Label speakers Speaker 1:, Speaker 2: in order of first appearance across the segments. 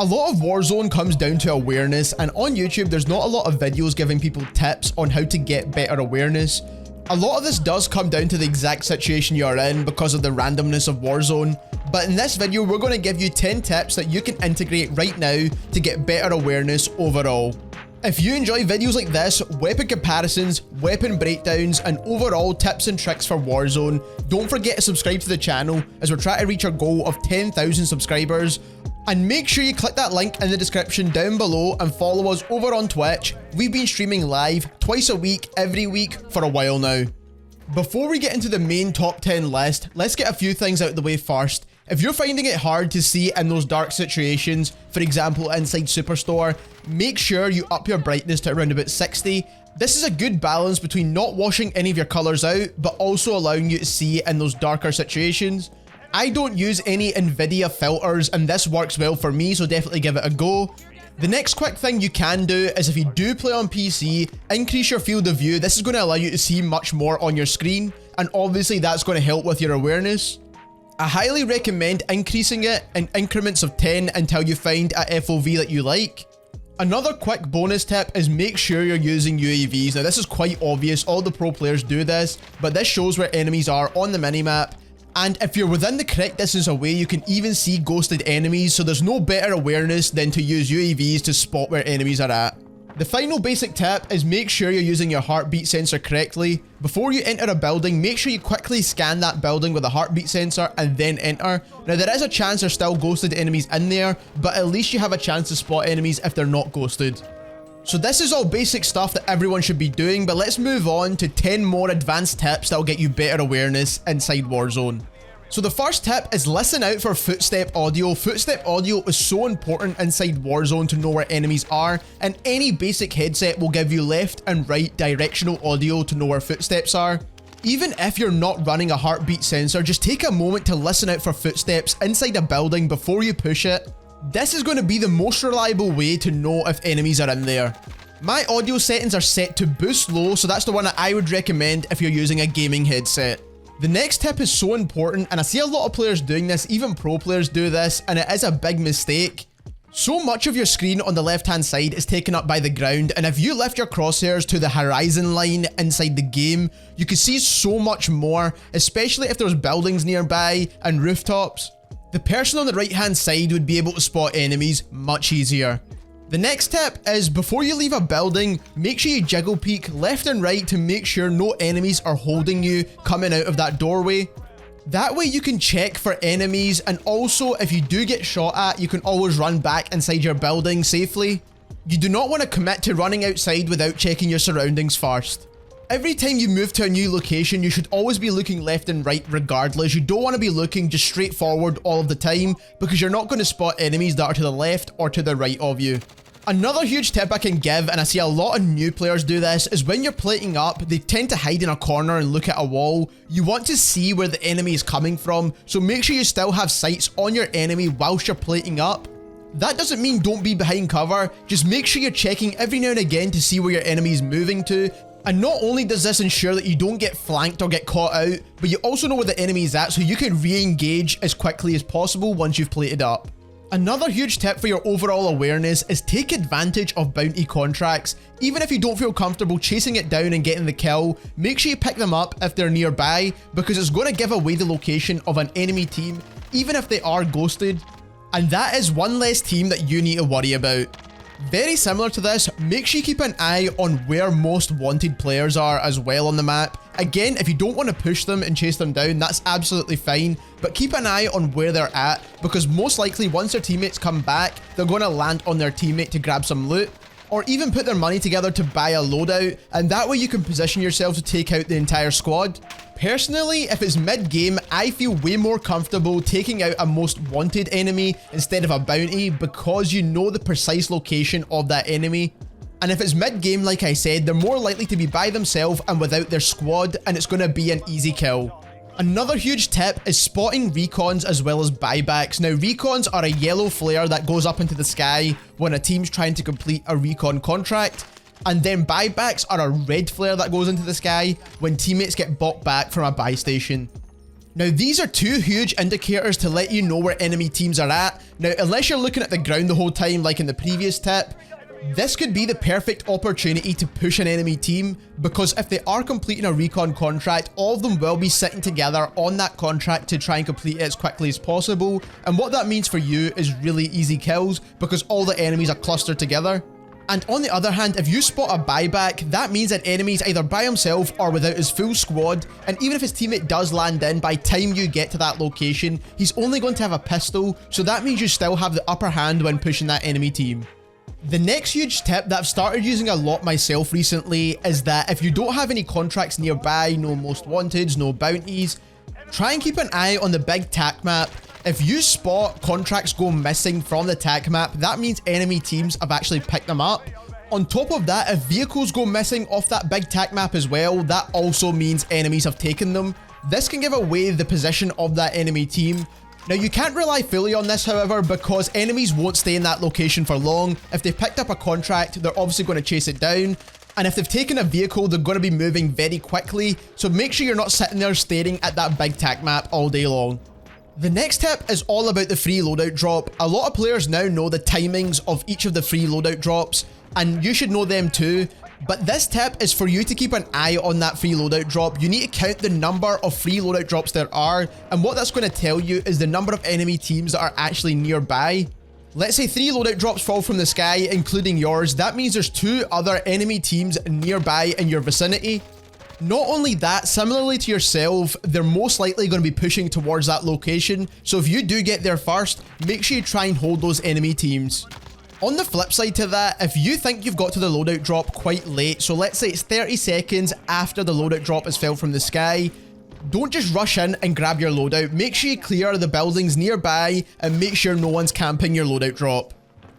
Speaker 1: A lot of Warzone comes down to awareness, and on YouTube there's not a lot of videos giving people tips on how to get better awareness. A lot of this does come down to the exact situation you're in because of the randomness of Warzone, but in this video we're going to give you 10 tips that you can integrate right now to get better awareness overall. If you enjoy videos like this, weapon comparisons, weapon breakdowns, and overall tips and tricks for Warzone, don't forget to subscribe to the channel as we're trying to reach our goal of 10,000 subscribers. And make sure you click that link in the description down below and follow us over on Twitch. We've been streaming live twice a week, every week for a while now. Before we get into the main top 10 list, let's get a few things out of the way first. If you're finding it hard to see in those dark situations, for example inside Superstore, make sure you up your brightness to around about 60. This is a good balance between not washing any of your colours out, but also allowing you to see in those darker situations. I don't use any Nvidia filters and this works well for me, so definitely give it a go. The next quick thing you can do is if you do play on PC, increase your field of view. This is going to allow you to see much more on your screen, and obviously that's going to help with your awareness. I highly recommend increasing it in increments of 10 until you find a FOV that you like. Another quick bonus tip is make sure you're using UAVs. Now this is quite obvious, all the pro players do this, but this shows where enemies are on the minimap. And if you're within the correct distance away, you can even see ghosted enemies, so there's no better awareness than to use UAVs to spot where enemies are at. The final basic tip is make sure you're using your heartbeat sensor correctly. Before you enter a building, make sure you quickly scan that building with a heartbeat sensor and then enter. Now there is a chance there's still ghosted enemies in there, but at least you have a chance to spot enemies if they're not ghosted. So this is all basic stuff that everyone should be doing, but let's move on to 10 more advanced tips that will get you better awareness inside Warzone. So the first tip is listen out for footstep audio. Footstep audio is so important inside Warzone to know where enemies are, and any basic headset will give you left and right directional audio to know where footsteps are. Even if you're not running a heartbeat sensor, just take a moment to listen out for footsteps inside a building before you push it. This is going to be the most reliable way to know if enemies are in there. My audio settings are set to boost low, so that's the one that I would recommend if you're using a gaming headset. The next tip is so important, and I see a lot of players doing this, even pro players do this, and it is a big mistake. So much of your screen on the left hand side is taken up by the ground, and if you lift your crosshairs to the horizon line inside the game, you can see so much more, especially if there's buildings nearby and rooftops. The person on the right hand side would be able to spot enemies much easier. The next tip is before you leave a building, make sure you jiggle peek left and right to make sure no enemies are holding you coming out of that doorway. That way you can check for enemies, and also if you do get shot at, you can always run back inside your building safely. You do not want to commit to running outside without checking your surroundings first. Every time you move to a new location, you should always be looking left and right regardless. You don't want to be looking just straight forward all of the time because you're not going to spot enemies that are to the left or to the right of you. Another huge tip I can give, and I see a lot of new players do this, is when you're plating up, they tend to hide in a corner and look at a wall. You want to see where the enemy is coming from, so make sure you still have sights on your enemy whilst you're plating up. That doesn't mean don't be behind cover, just make sure you're checking every now and again to see where your enemy is moving to. And not only does this ensure that you don't get flanked or get caught out, but you also know where the enemy is at so you can re-engage as quickly as possible once you've plated up. Another huge tip for your overall awareness is take advantage of bounty contracts. Even if you don't feel comfortable chasing it down and getting the kill, make sure you pick them up if they're nearby, because it's going to give away the location of an enemy team, even if they are ghosted. And that is one less team that you need to worry about. Very similar to this, make sure you keep an eye on where most wanted players are as well on the map. Again, if you don't want to push them and chase them down, that's absolutely fine, but keep an eye on where they're at, because most likely once their teammates come back, they're going to land on their teammate to grab some loot, or even put their money together to buy a loadout, and that way you can position yourself to take out the entire squad. Personally, if it's mid-game, I feel way more comfortable taking out a most wanted enemy instead of a bounty, because you know the precise location of that enemy. And if it's mid-game, like I said, they're more likely to be by themselves and without their squad, and it's going to be an easy kill. Another huge tip is spotting recons as well as buybacks. Now, recons are a yellow flare that goes up into the sky when a team's trying to complete a recon contract. And then buybacks are a red flare that goes into the sky when teammates get bought back from a buy station. Now these are two huge indicators to let you know where enemy teams are at. Now unless you're looking at the ground the whole time like in the previous tip, this could be the perfect opportunity to push an enemy team, because if they are completing a recon contract, all of them will be sitting together on that contract to try and complete it as quickly as possible. And what that means for you is really easy kills, because all the enemies are clustered together. And on the other hand, if you spot a buyback, that means an enemy's either by himself or without his full squad, and even if his teammate does land in, by the time you get to that location, he's only going to have a pistol, so that means you still have the upper hand when pushing that enemy team. The next huge tip that I've started using a lot myself recently is that if you don't have any contracts nearby, no most wanteds, no bounties, try and keep an eye on the big tac map. If you spot contracts go missing from the tac map, that means enemy teams have actually picked them up. On top of that, if vehicles go missing off that big tac map as well, that also means enemies have taken them. This can give away the position of that enemy team. Now you can't rely fully on this, however, because enemies won't stay in that location for long. If they've picked up a contract, they're obviously going to chase it down. And if they've taken a vehicle, they're going to be moving very quickly. So make sure you're not sitting there staring at that big tac map all day long. The next tip is all about the free loadout drop. A lot of players now know the timings of each of the free loadout drops, and you should know them too. But this tip is for you to keep an eye on that free loadout drop. You need to count the number of free loadout drops there are, and what that's going to tell you is the number of enemy teams that are actually nearby. Let's say 3 loadout drops fall from the sky, including yours. That means there's 2 other enemy teams nearby in your vicinity. Not only that, similarly to yourself, they're most likely going to be pushing towards that location. So if you do get there first, make sure you try and hold those enemy teams. On the flip side to that, if you think you've got to the loadout drop quite late, so let's say it's 30 seconds after the loadout drop has fell from the sky, don't just rush in and grab your loadout. Make sure you clear the buildings nearby and make sure no one's camping your loadout drop.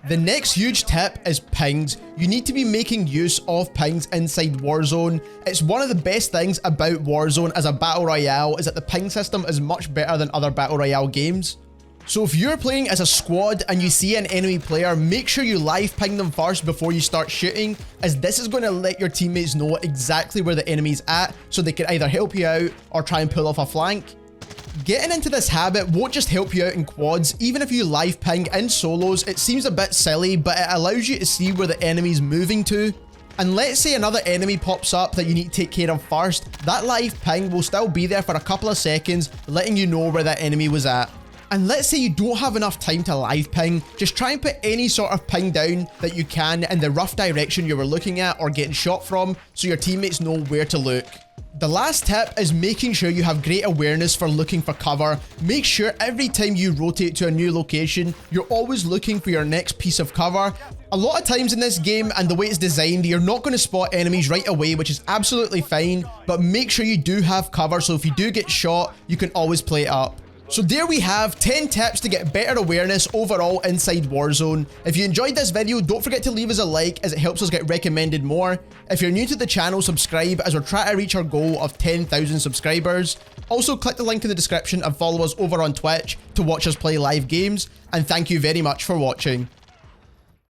Speaker 1: The next huge tip is pings. You need to be making use of pings inside Warzone. It's one of the best things about Warzone as a battle royale is that the ping system is much better than other battle royale games. So if you're playing as a squad and you see an enemy player, make sure you live ping them first before you start shooting, as this is going to let your teammates know exactly where the enemy's at, so they can either help you out or try and pull off a flank. Getting into this habit won't just help you out in quads. Even if you live ping in solos, it seems a bit silly, but it allows you to see where the enemy's moving to. And let's say another enemy pops up that you need to take care of first, that live ping will still be there for a couple of seconds, letting you know where that enemy was at. And let's say you don't have enough time to live ping, just try and put any sort of ping down that you can in the rough direction you were looking at or getting shot from, so your teammates know where to look. The last tip is making sure you have great awareness for looking for cover. Make sure every time you rotate to a new location, you're always looking for your next piece of cover. A lot of times in this game, and the way it's designed, you're not going to spot enemies right away, which is absolutely fine, but make sure you do have cover, so if you do get shot, you can always play it up. So there we have 10 tips to get better awareness overall inside Warzone. If you enjoyed this video, don't forget to leave us a like, as it helps us get recommended more. If you're new to the channel, subscribe, as we're trying to reach our goal of 10,000 subscribers. Also click the link in the description and follow us over on Twitch to watch us play live games. And thank you very much for watching.